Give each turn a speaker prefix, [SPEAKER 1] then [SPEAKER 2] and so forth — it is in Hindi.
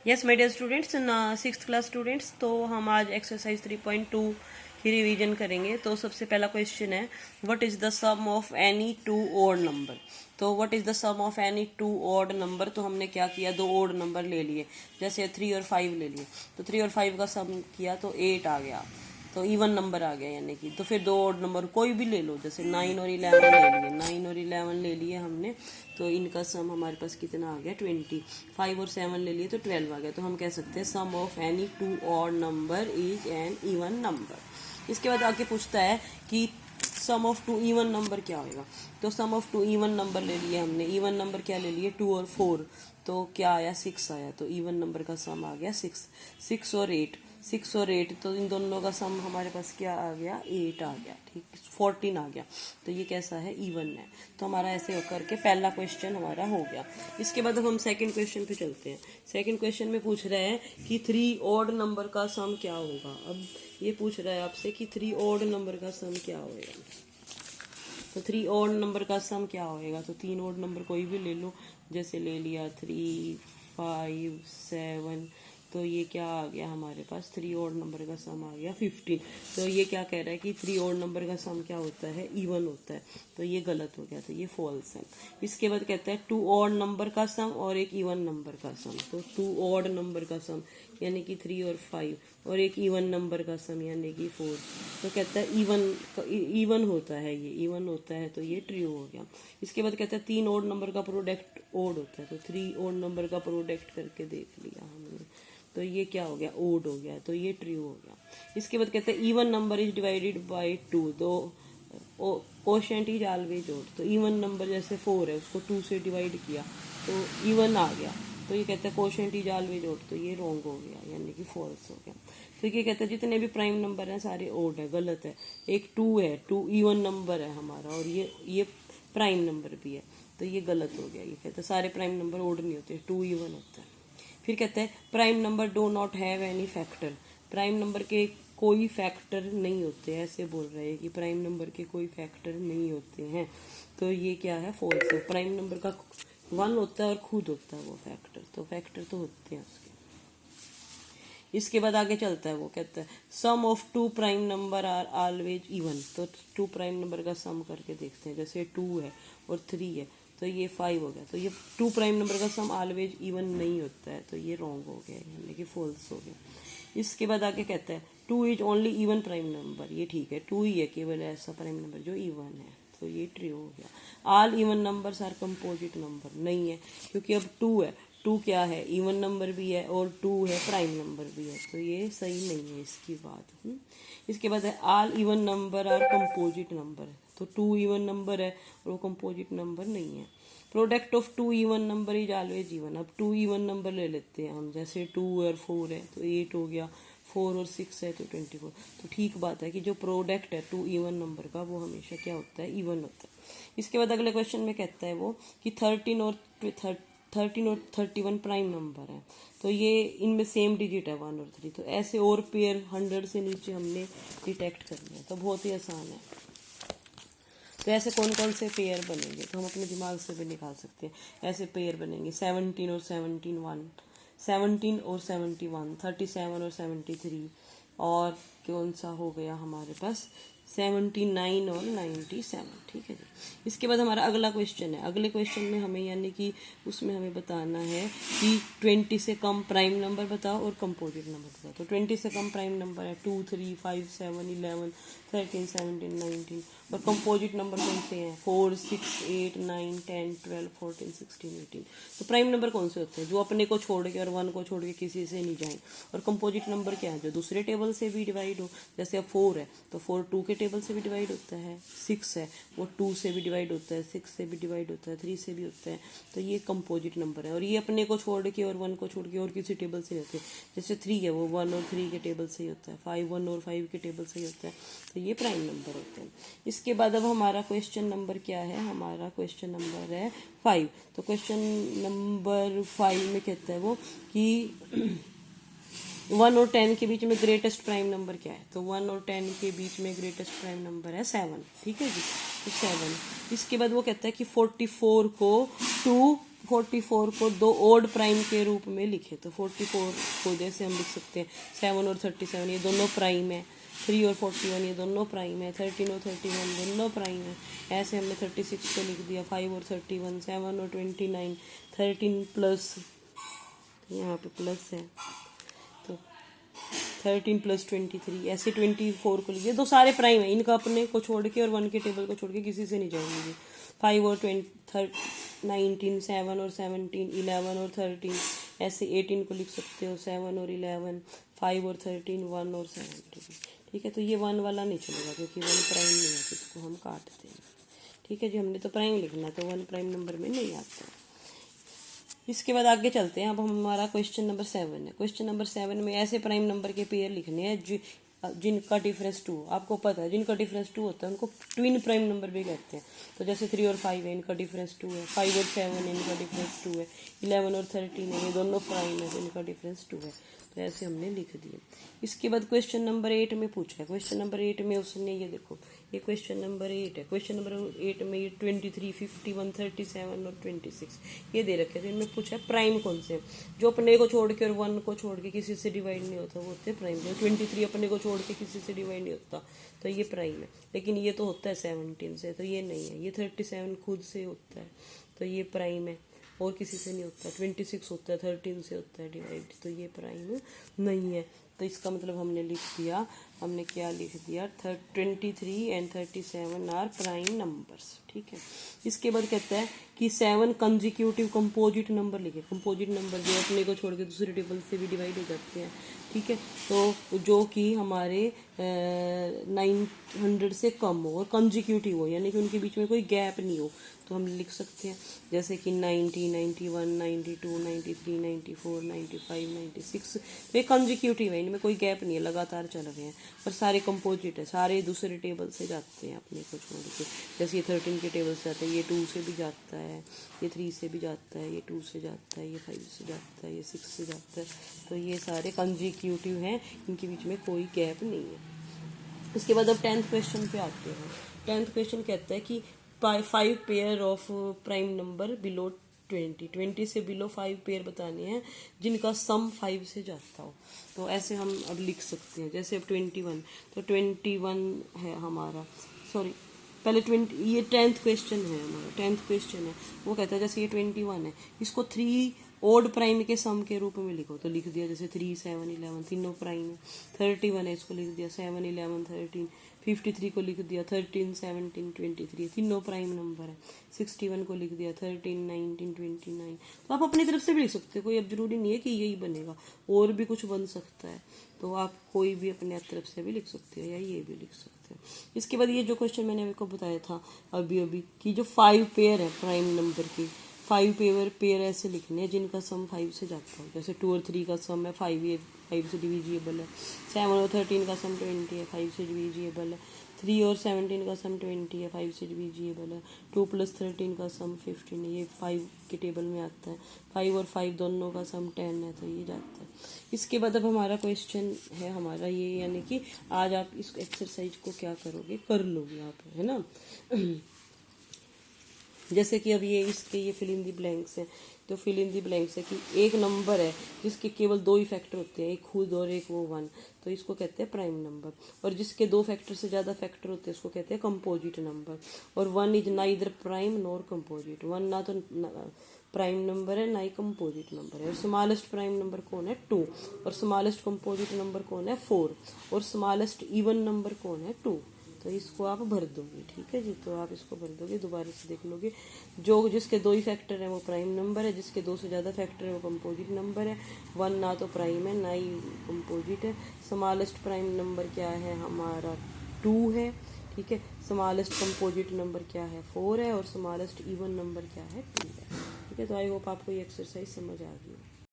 [SPEAKER 1] Yes my dear students, sixth class students, तो हम आज एक्सरसाइज 3.2 की रिवीजन करेंगे। तो सबसे पहला क्वेश्चन है, what is the sum of any two odd number. तो what is the sum of any two odd number. तो हमने क्या किया, दो ऑड नंबर ले लिए, जैसे 3 और 5 ले लिए। तो 3 और 5 का सम किया तो 8 आ गया, तो इवन नंबर आ गया यानी कि। तो फिर दो ऑड नंबर कोई भी ले लो, जैसे 9 और 11 ले लिए, 9 और 11 ले लिए हमने, तो इनका सम हमारे पास कितना आ गया 20। 5 और 7 ले लिए तो 12 आ गया। तो हम कह सकते हैं sum of any two odd number is an even number. इसके बाद आगे पूछता है कि sum of two even number क्या होगा। तो sum of two even number ले लिए हमने। इवन नंबर क्या ले लिए, 2 और 4, तो क्या आया 6 आया। तो इवन नंबर का सम आ गया 6। 6 और 8, 6 और 8, तो इन दोनों का सम हमारे पास क्या आ गया, 8 आ गया, ठीक, 14 आ गया। तो ये कैसा है, इवन है। तो हमारा ऐसे होकर के पहला क्वेश्चन हमारा हो गया। इसके बाद अब हम सेकंड क्वेश्चन पे चलते हैं। सेकंड क्वेश्चन में पूछ रहे हैं कि 3 ऑड नंबर का सम क्या होगा। अब ये पूछ रहा है आपसे कि 3 ऑड नंबर का सम क्या होगा। तो 3 ऑड नंबर का सम क्या होएगा। तो 3 ऑड नंबर कोई भी ले लो, जैसे ले लिया 3, 5, 7, तो ये क्या आ गया हमारे पास, 3 ऑड नंबर का सम आ गया 15। तो ये क्या कह रहा है कि 3 ऑड नंबर का सम क्या होता है, इवन होता है। तो ये गलत हो गया, तो ये फॉल्स है। इसके बाद कहता है 2 ऑड नंबर का सम और एक इवन नंबर का सम। तो 2 ऑड नंबर का सम यानी कि 3 और 5, और एक इवन नंबर का सम यानी कि 4। तो कहता है इवन होता है, ये इवन होता है, तो ये ट्रू हो गया। इसके बाद कहता है 3 ऑड नंबर का प्रोडक्ट ऑड होता है। तो 3 ऑड नंबर का प्रोडक्ट करके देख लिया हमने, तो ये क्या हो गया, ओड हो गया, तो ये ट्रू हो गया। इसके बाद कहते हैं even number is divided by 2, तो कोशेंट इज ऑलवेज ओड। तो इवन नंबर जैसे 4 है, उसको 2 से डिवाइड किया तो इवन आ गया। तो ये कहता है कोशेंट इज ऑलवेज ओड, तो ये रॉन्ग हो गया यानी कि फॉल्स हो गया। तो ये कहता है जितने भी प्राइम नंबर हैं सारे ओड है, गलत है। एक 2 है, 2 इवन नंबर है हमारा, और ये प्राइम नंबर भी है, तो ये गलत हो गया। ये कहता है सारे प्राइम नंबर ओड नहीं होते, 2 इवन होता है। फिर कहते हैं prime number do not have any factor. Prime number के कोई फैक्टर नहीं होते, ऐसे बोल रहे हैं कि प्राइम नंबर के कोई फैक्टर नहीं होते हैं। तो ये क्या है, फॉल्स है। प्राइम नंबर का 1 होता है और खुद होता है वो फैक्टर, तो फैक्टर तो होते हैं उसके। इसके बाद आगे चलता है, वो कहता है sum of 2 prime number are always even. तो 2 प्राइम नंबर का सम करके देखते हैं, जैसे 2 है और 3 है, तो ये 5 हो गया। तो ये 2 प्राइम नंबर का सम ऑलवेज इवन नहीं होता है, तो ये रॉन्ग हो गया यानी कि फॉल्स हो गया। इसके बाद आगे कहता है 2 is only even prime number. ये ठीक है, 2 ही है केवल ऐसा प्राइम नंबर जो इवन है, तो ये ट्रू हो गया। All even numbers are composite number, नहीं है, क्योंकि अब 2 है, 2 क्या है, इवन नंबर भी है और 2 है प्राइम नंबर भी है, तो ये सही नहीं है इसकी बात। इसके बाद है all even number are composite number. तो 2 इवन नंबर है और वो कंपोजिट नंबर नहीं है। Product of 2 even number is always even. अब 2 इवन नंबर ले लेते हैं हम, जैसे 2 और 4 है तो 8 हो गया, 4 और 6 है तो 24। तो ठीक बात है कि जो प्रोडक्ट है 2 इवन नंबर का वो हमेशा क्या होता है, इवन होता है। इसके बाद अगले क्वेश्चन में कहता है वो कि 13 और 31 प्राइम नंबर है, तो ये इनमें सेम डिजिट है 1 और 3। तो ऐसे और पेयर 100 से नीचे हमने डिटेक्ट करना है, तो बहुत ही आसान है। तो ऐसे कौन कौन से पेयर बनेंगे, तो हम अपने दिमाग से भी निकाल सकते हैं। ऐसे पेयर बनेंगे 17 और 17, 17 और 71, 37 और 73, और कौन सा हो गया हमारे पास 79 और 97, ठीक है जी। इसके बाद हमारा अगला क्वेश्चन है। अगले क्वेश्चन में हमें यानी कि उसमें हमें बताना है कि 20 से कम प्राइम नंबर बताओ और कंपोजिट नंबर बताओ। तो 20 से कम प्राइम नंबर है 2, 3, 5, 7, 11, 13, 17, 19, और कंपोजिट नंबर कौन से हैं 4, 6, 8, 9, 10, 12, 14, 16, 18। तो प्राइम नंबर कौन से होते हैं, जो अपने को छोड़ के और 1 को छोड़ के किसी से नहीं जाए। और कंपोजिट नंबर क्या है, जो दूसरे टेबल से भी डिवाइड हो। जैसे अब 4 है तो 4 2 के टेबल से भी डिवाइड होता है, 6 है वो 2 से भी डिवाइड होता है, 6 से भी डिवाइड होता है, 3 से भी होता है। तो ये कंपोजिट नंबर है, और ये अपने को छोड़ के और 1 को छोड़ के और किसी टेबल से होते हैं। जैसे 3 है वो 1 और 3 के टेबल से ही होता है, 5 1 और 5 के टेबल से ही होता है, तो ये प्राइम नंबर होते हैं। इसके बाद अब हमारा क्वेश्चन नंबर क्या है, हमारा क्वेश्चन नंबर है 5। तो क्वेश्चन नंबर 5 में कहता है वो कि 1 और 10 के बीच में ग्रेटेस्ट प्राइम नंबर क्या है। तो 1 और 10 के बीच में ग्रेटेस्ट प्राइम नंबर है 7, ठीक है जी, तो 7। इसके बाद वो कहता है कि 44 को 2 44 को दो ओड प्राइम के रूप में लिखे तो 44 को जैसे हम लिख सकते हैं 7 और 37 ये दोनों प्राइम है, 3 और 41 ये दोनों प्राइम है, 13 और 31 दोनों प्राइम है। ऐसे हमने 36 को लिख दिया, 5 और 31, 7 और 29, 13 प्लस यहाँ पे प्लस है तो 13 प्लस 23, ऐसे 24 को लिखिए। तो सारे प्राइम है, इनका अपने को छोड़ के और 1 के टेबल को छोड़ के किसी से नहीं जाएंगे। 5 और 19, 7 और 17, 11 और 13, ऐसे 18 को लिख सकते हो, 7 और 11, 5 और 13, 1 और 17। ठीक है, तो ये 1 वाला नहीं चलेगा क्योंकि 1 प्राइम नहीं है, इसको हम काट देंगे। ठीक है जी, हमने तो प्राइम लिखना है तो 1 प्राइम नंबर में नहीं आता। इसके बाद आगे चलते हैं। अब हमारा क्वेश्चन नंबर 7 है। क्वेश्चन नंबर 7 में ऐसे प्राइम नंबर के पेयर लिखने हैं जिनका डिफरेंस 2, आपको पता है जिनका डिफरेंस 2 होता है उनको ट्विन प्राइम नंबर भी कहते हैं। तो जैसे 3 और 5 है, इनका डिफरेंस 2 है, 5 और 7 है, इनका डिफरेंस 2 है, 11 और 13 है, ये दोनों प्राइम है तो इनका डिफरेंस 2 है। तो ऐसे हमने लिख दिए। इसके बाद क्वेश्चन नंबर 8 में पूछा है। क्वेश्चन नंबर 8 में उसने ये देखो, ये क्वेश्चन नंबर 8 है। क्वेश्चन नंबर 8 में ये 23, 51, 37 और 26 ये दे रखे थे। इनमें पूछा है प्राइम कौन से, जो अपने को छोड़ के और 1 को छोड़ के किसी से डिवाइड नहीं होता वो होते प्राइम। जो 23 अपने को छोड़ के किसी से डिवाइड नहीं होता तो ये प्राइम है। लेकिन ये तो होता है 17 से, तो ये नहीं है। ये 37 खुद से होता है तो ये प्राइम है और किसी से नहीं होता। 26 होता है 13 से होता है डिवाइड, तो ये प्राइम नहीं है। तो इसका मतलब हमने लिख दिया, हमने क्या लिख दिया, 23 एंड 37 आर प्राइम नंबर्स। ठीक है, इसके बाद कहता है कि 7 कंजिक्यूटिव कंपोजिट नंबर लिखे। कंपोजिट नंबर जो अपने को छोड़ के दूसरे टेबल से भी डिवाइड हो जाते हैं। ठीक है, तो जो कि हमारे 900 से कम हो और कंजिक्यूटिव हो, यानी कि उनके बीच में कोई गैप नहीं हो, तो हम लिख सकते हैं जैसे कि 90, 91, 92, 93, 94, 95, 96। तो ये कंजिक्यूटिव है, इनमें कोई गैप नहीं है, लगातार चल रहे हैं पर सारे कंपोजिट है, सारे दूसरे टेबल से जाते हैं अपने को छोड़ के। जैसे ये 13 के टेबल से जाता है, ये 2 से भी जाता है, ये 3 से भी जाता है, ये 2 से जाता है, ये 5 से जाता है, ये 6 से जाता है। तो ये सारे कंजिक्यूटिव हैं, इनके बीच में कोई गैप नहीं है। इसके बाद अब 10th क्वेश्चन पे आते हैं। 10th क्वेश्चन कहता है कि 5 pair of prime number below 20 से बिलो 5 पेयर बताने हैं जिनका सम 5 से जाता हो। तो ऐसे हम अब लिख सकते हैं। जैसे अब 21, तो 21 है हमारा, सॉरी पहले 20, ये 10th क्वेश्चन है हमारा। 10th क्वेश्चन है, वो कहता है जैसे ये 21 है, इसको 3 ओड प्राइम के सम के रूप में लिखो। तो लिख दिया जैसे 3, 7, 11 तीनों प्राइम है। 31 है, इसको लिख दिया 7, 11, 13। 53 को लिख दिया 13, 17, 23 तीनों प्राइम नंबर है। 61 को लिख दिया 13, 19, 29। तो आप अपनी तरफ से भी लिख सकते हो, कोई अब जरूरी नहीं है कि यही बनेगा, और भी कुछ बन सकता है। तो आप कोई भी अपने तरफ से भी लिख सकते हो या ये भी लिख सकते हो। इसके बाद ये जो क्वेश्चन मैंने आपको बताया था अभी कि जो 5 पेयर है प्राइम नंबर की, 5 पेयर ऐसे लिखने हैं जिनका सम 5 से जाता है। जैसे 2 और 3 का सम है 5, ये 5 से डिविजिबल है। 7 और 13 का सम 20 है, 5 से डिविजिबल है। 3 और 17 का सम 20 है, 5 से डिविजिबल है। 2 प्लस 13 का सम 15 है, ये 5 के टेबल में आता है। 5 और 5 दोनों का सम 10 है, तो ये जाता है। इसके बाद अब हमारा क्वेश्चन है हमारा ये, यानी कि आज आप इस एक्सरसाइज को क्या करोगे, कर लोगे आप, है ना। जैसे कि अब ये इसके ये फिल इन दी ब्लैंक्स है, तो फिल इन दी ब्लैंक्स है कि एक नंबर है जिसके केवल 2 ही फैक्टर होते हैं, एक खुद और एक वो 1, तो इसको कहते हैं प्राइम नंबर। और जिसके 2 फैक्टर से ज़्यादा फैक्टर होते हैं उसको कहते हैं कंपोजिट नंबर। और 1 is neither prime nor composite, 1 ना तो प्राइम नंबर है ना ही कंपोजिट नंबर है। और स्मॉलेस्ट प्राइम नंबर कौन है, 2। और स्मॉलेस्ट कंपोजिट नंबर कौन है, 4। और स्मॉलेस्ट इवन नंबर कौन है, 2। तो इसको आप भर दोगे, ठीक है जी। तो आप इसको भर दोगे, दोबारा से देख लोगे, जो जिसके 2 ही फैक्टर है वो प्राइम नंबर है, जिसके 2 से ज़्यादा फैक्टर है वो कंपोजिट नंबर है। 1 ना तो प्राइम है ना ही कंपोजिट है। स्मॉलेस्ट प्राइम नंबर क्या है हमारा, 2 है, ठीक है। स्मॉलेस्ट कंपोजिट नंबर क्या है, 4 है। और स्मॉलेस्ट इवन नंबर क्या है, 2 है, ठीक है। तो आई होप आपको ये एक्सरसाइज समझ आ गई।